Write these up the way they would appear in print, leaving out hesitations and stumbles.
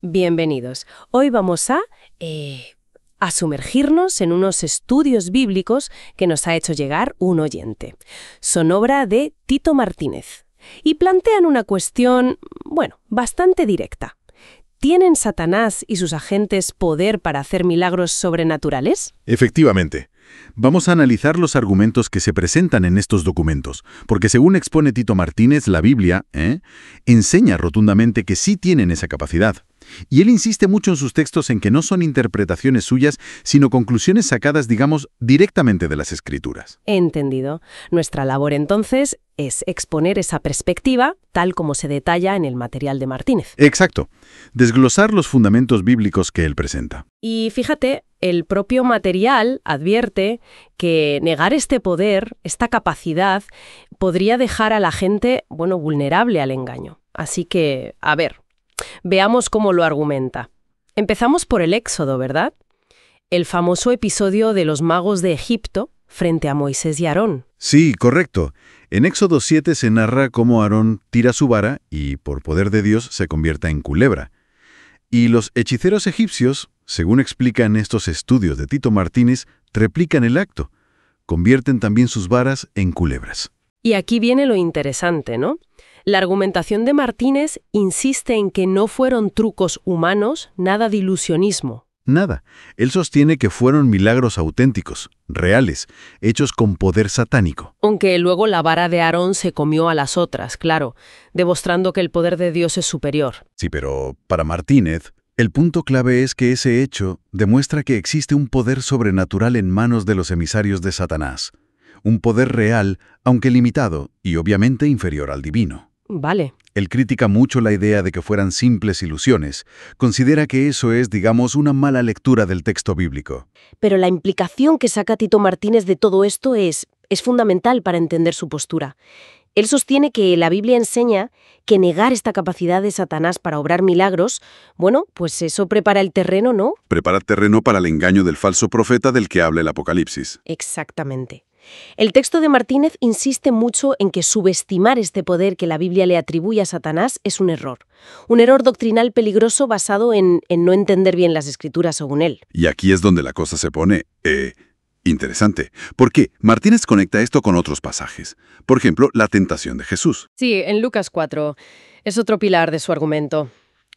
Bienvenidos. Hoy vamos a sumergirnos en unos estudios bíblicos que nos ha hecho llegar un oyente. Son obra de Tito Martínez y plantean una cuestión, bastante directa. ¿Tienen Satanás y sus agentes poder para hacer milagros sobrenaturales? Efectivamente. Vamos a analizar los argumentos que se presentan en estos documentos, porque según expone Tito Martínez, la Biblia enseña rotundamente que sí tienen esa capacidad. Y él insiste mucho en sus textos en que no son interpretaciones suyas, sino conclusiones sacadas, directamente de las Escrituras. Entendido. Nuestra labor entonces es exponer esa perspectiva tal como se detalla en el material de Martínez. Exacto. Desglosar los fundamentos bíblicos que él presenta. Y fíjate, el propio material advierte que negar este poder, esta capacidad, podría dejar a la gente, vulnerable al engaño. Así que, veamos cómo lo argumenta. Empezamos por el Éxodo, ¿verdad? El famoso episodio de los magos de Egipto frente a Moisés y Aarón. Sí, correcto. En Éxodo 7 se narra cómo Aarón tira su vara y, por poder de Dios, se convierta en culebra. Y los hechiceros egipcios, según explica en estos estudios de Tito Martínez, replican el acto. Convierten también sus varas en culebras. Y aquí viene lo interesante, ¿no? La argumentación de Martínez insiste en que no fueron trucos humanos, nada de ilusionismo. Nada. Él sostiene que fueron milagros auténticos, reales, hechos con poder satánico. Aunque luego la vara de Aarón se comió a las otras, claro, demostrando que el poder de Dios es superior. Sí, pero para Martínez, el punto clave es que ese hecho demuestra que existe un poder sobrenatural en manos de los emisarios de Satanás. Un poder real, aunque limitado, y obviamente inferior al divino. Vale. Él critica mucho la idea de que fueran simples ilusiones. Considera que eso es, una mala lectura del texto bíblico. Pero la implicación que saca Tito Martínez de todo esto es fundamental para entender su postura. Él sostiene que la Biblia enseña que negar esta capacidad de Satanás para obrar milagros, pues eso prepara el terreno, ¿no? Prepara terreno para el engaño del falso profeta del que habla el Apocalipsis. Exactamente. El texto de Martínez insiste mucho en que subestimar este poder que la Biblia le atribuye a Satanás es un error. Un error doctrinal peligroso basado en no entender bien las Escrituras según él. Y aquí es donde la cosa se pone, interesante. ¿Por qué? Martínez conecta esto con otros pasajes. Por ejemplo, la tentación de Jesús. Sí, en Lucas 4 es otro pilar de su argumento.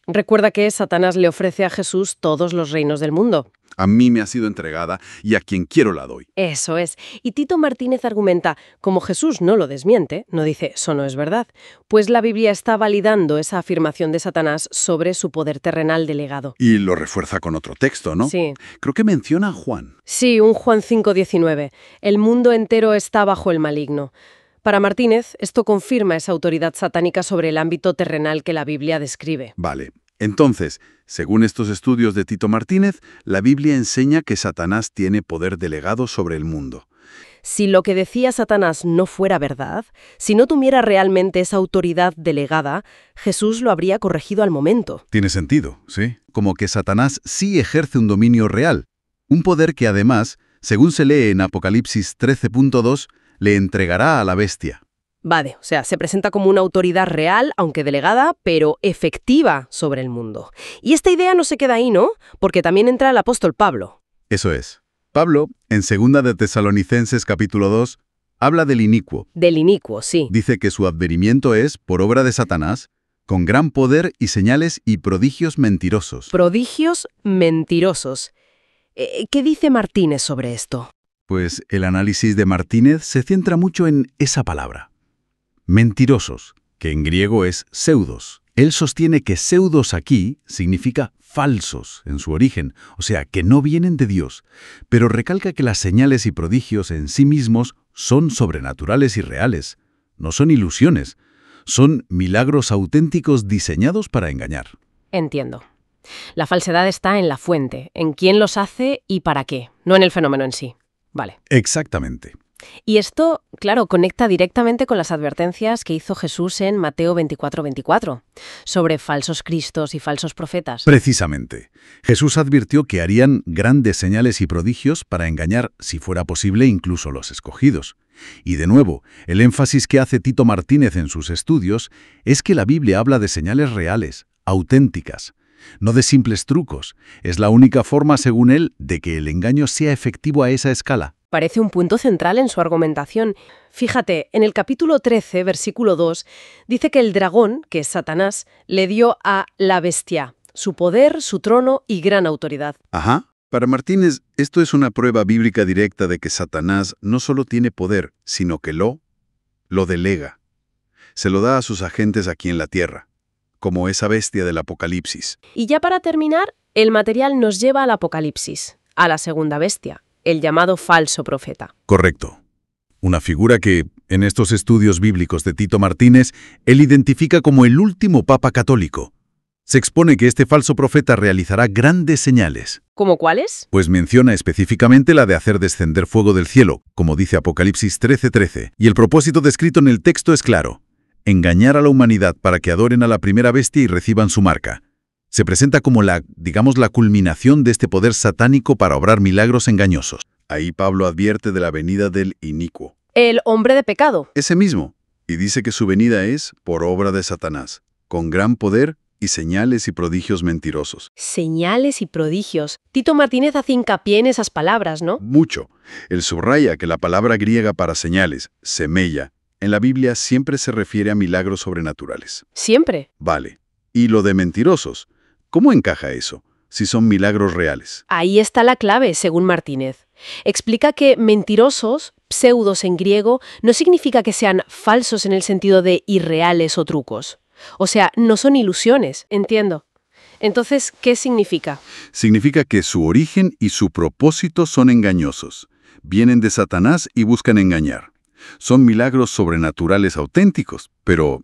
Recuerda que Satanás le ofrece a Jesús todos los reinos del mundo. A mí me ha sido entregada y a quien quiero la doy. Eso es. Y Tito Martínez argumenta, como Jesús no lo desmiente, no dice, eso no es verdad, pues la Biblia está validando esa afirmación de Satanás sobre su poder terrenal delegado. Y lo refuerza con otro texto, ¿no? Sí. Creo que menciona a Juan. Sí, un Juan 5:19. El mundo entero está bajo el maligno. Para Martínez, esto confirma esa autoridad satánica sobre el ámbito terrenal que la Biblia describe. Vale. Entonces, según estos estudios de Tito Martínez, la Biblia enseña que Satanás tiene poder delegado sobre el mundo. Si lo que decía Satanás no fuera verdad, si no tuviera realmente esa autoridad delegada, Jesús lo habría corregido al momento. Tiene sentido, ¿sí? Como que Satanás sí ejerce un dominio real. Un poder que además, según se lee en Apocalipsis 13.2, le entregará a la bestia. Vale, o sea, se presenta como una autoridad real, aunque delegada, pero efectiva sobre el mundo. Y esta idea no se queda ahí, ¿no? Porque también entra el apóstol Pablo. Eso es. Pablo, en 2 de Tesalonicenses capítulo 2, habla del inicuo. Del inicuo, sí. Dice que su advenimiento es, por obra de Satanás, con gran poder y señales y prodigios mentirosos. Prodigios mentirosos. ¿Qué dice Martínez sobre esto? Pues el análisis de Martínez se centra mucho en esa palabra. Mentirosos, que en griego es pseudos. Él sostiene que pseudos aquí significa falsos en su origen, o sea, que no vienen de Dios, pero recalca que las señales y prodigios en sí mismos son sobrenaturales y reales, no son ilusiones, son milagros auténticos diseñados para engañar. Entiendo. La falsedad está en la fuente, en quién los hace y para qué, no en el fenómeno en sí. Vale. Exactamente. Y esto, claro, conecta directamente con las advertencias que hizo Jesús en Mateo 24:24, sobre falsos cristos y falsos profetas. Precisamente. Jesús advirtió que harían grandes señales y prodigios para engañar, si fuera posible, incluso los escogidos. Y de nuevo, el énfasis que hace Tito Martínez en sus estudios es que la Biblia habla de señales reales, auténticas, no de simples trucos. Es la única forma, según él, de que el engaño sea efectivo a esa escala. Parece un punto central en su argumentación. Fíjate, en el capítulo 13, versículo 2, dice que el dragón, que es Satanás, le dio a la bestia su poder, su trono y gran autoridad. Ajá. Para Martínez, esto es una prueba bíblica directa de que Satanás no solo tiene poder, sino que lo delega. Se lo da a sus agentes aquí en la tierra, como esa bestia del Apocalipsis. Y ya para terminar, el material nos lleva al Apocalipsis, a la segunda bestia, el llamado falso profeta. Correcto. Una figura que, en estos estudios bíblicos de Tito Martínez, él identifica como el último papa católico. Se expone que este falso profeta realizará grandes señales. ¿Cómo cuáles? Pues menciona específicamente la de hacer descender fuego del cielo, como dice Apocalipsis 13:13. Y el propósito descrito en el texto es claro: engañar a la humanidad para que adoren a la primera bestia y reciban su marca. Se presenta como la culminación de este poder satánico para obrar milagros engañosos. Ahí Pablo advierte de la venida del inicuo. El hombre de pecado. Ese mismo. Y dice que su venida es por obra de Satanás, con gran poder y señales y prodigios mentirosos. Señales y prodigios. Tito Martínez hace hincapié en esas palabras, ¿no? Mucho. Él subraya que la palabra griega para señales, semella, en la Biblia siempre se refiere a milagros sobrenaturales. Siempre. Vale. ¿Y lo de mentirosos? ¿Cómo encaja eso, si son milagros reales? Ahí está la clave, según Martínez. Explica que mentirosos, pseudos en griego, no significa que sean falsos en el sentido de irreales o trucos. O sea, no son ilusiones, entiendo. Entonces, ¿qué significa? Significa que su origen y su propósito son engañosos. Vienen de Satanás y buscan engañar. Son milagros sobrenaturales auténticos, pero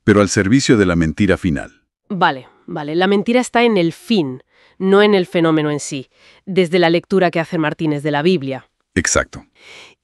al servicio de la mentira final. Vale. La mentira está en el fin, no en el fenómeno en sí, desde la lectura que hace Martínez de la Biblia. Exacto.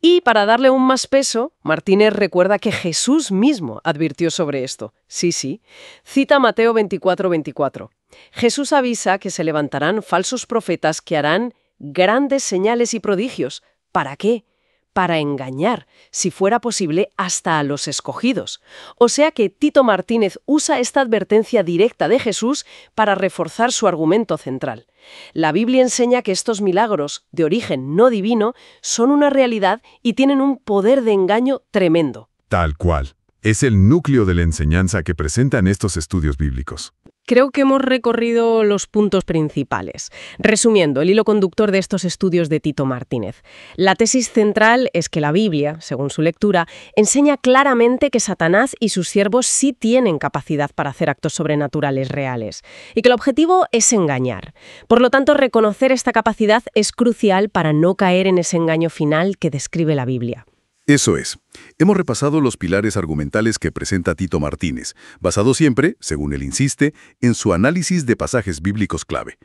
Y para darle aún más peso, Martínez recuerda que Jesús mismo advirtió sobre esto. Sí. Cita Mateo 24:24. Jesús avisa que se levantarán falsos profetas que harán grandes señales y prodigios. ¿Para qué? Para engañar, si fuera posible, hasta a los escogidos. O sea que Tito Martínez usa esta advertencia directa de Jesús para reforzar su argumento central. La Biblia enseña que estos milagros, de origen no divino, son una realidad y tienen un poder de engaño tremendo. Tal cual. Es el núcleo de la enseñanza que presentan estos estudios bíblicos. Creo que hemos recorrido los puntos principales. Resumiendo, el hilo conductor de estos estudios de Tito Martínez. La tesis central es que la Biblia, según su lectura, enseña claramente que Satanás y sus siervos sí tienen capacidad para hacer actos sobrenaturales reales, y que el objetivo es engañar. Por lo tanto, reconocer esta capacidad es crucial para no caer en ese engaño final que describe la Biblia. Eso es. Hemos repasado los pilares argumentales que presenta Tito Martínez, basado siempre, según él insiste, en su análisis de pasajes bíblicos clave.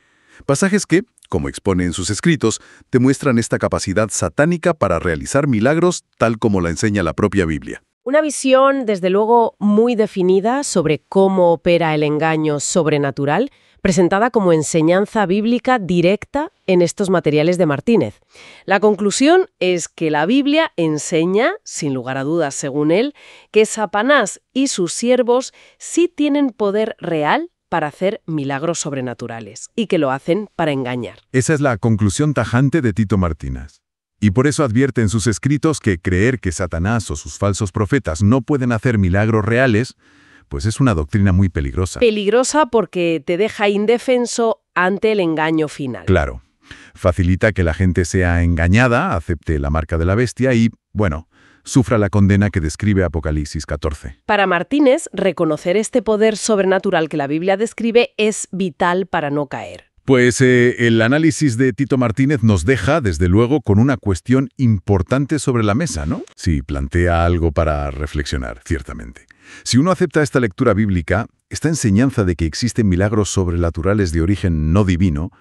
Pasajes que, como expone en sus escritos, demuestran esta capacidad satánica para realizar milagros tal como la enseña la propia Biblia. Una visión, desde luego, muy definida sobre cómo opera el engaño sobrenatural, presentada como enseñanza bíblica directa en estos materiales de Martínez. La conclusión es que la Biblia enseña, sin lugar a dudas según él, que Satanás y sus siervos sí tienen poder real para hacer milagros sobrenaturales y que lo hacen para engañar. Esa es la conclusión tajante de Tito Martínez. Y por eso advierte en sus escritos que creer que Satanás o sus falsos profetas no pueden hacer milagros reales, pues es una doctrina muy peligrosa. Peligrosa porque te deja indefenso ante el engaño final. Claro. Facilita que la gente sea engañada, acepte la marca de la bestia y, sufra la condena que describe Apocalipsis 14. Para Martínez, reconocer este poder sobrenatural que la Biblia describe es vital para no caer. Pues el análisis de Tito Martínez nos deja, desde luego, con una cuestión importante sobre la mesa, ¿no? Sí, plantea algo para reflexionar, ciertamente. Si uno acepta esta lectura bíblica, esta enseñanza de que existen milagros sobrenaturales de origen no divino,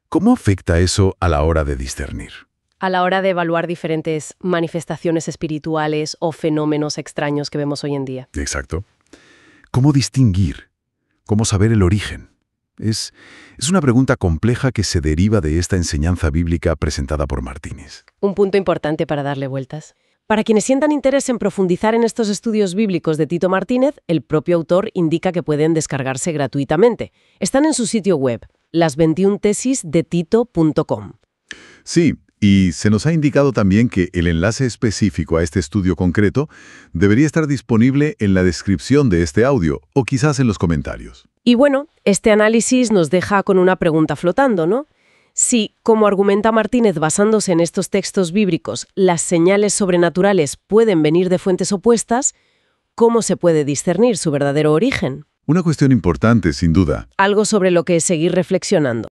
¿cómo afecta eso a la hora de discernir? a la hora de evaluar diferentes manifestaciones espirituales o fenómenos extraños que vemos hoy en día. Exacto. ¿Cómo distinguir? ¿Cómo saber el origen? Es una pregunta compleja que se deriva de esta enseñanza bíblica presentada por Martínez. Un punto importante para darle vueltas. Para quienes sientan interés en profundizar en estos estudios bíblicos de Tito Martínez, el propio autor indica que pueden descargarse gratuitamente. Están en su sitio web, las21tesisdetito.com. Sí, y se nos ha indicado también que el enlace específico a este estudio concreto debería estar disponible en la descripción de este audio o quizás en los comentarios. Y bueno, este análisis nos deja con una pregunta flotando, ¿no? Si, como argumenta Martínez basándose en estos textos bíblicos, las señales sobrenaturales pueden venir de fuentes opuestas, ¿cómo se puede discernir su verdadero origen? Una cuestión importante, sin duda. Algo sobre lo que seguir reflexionando.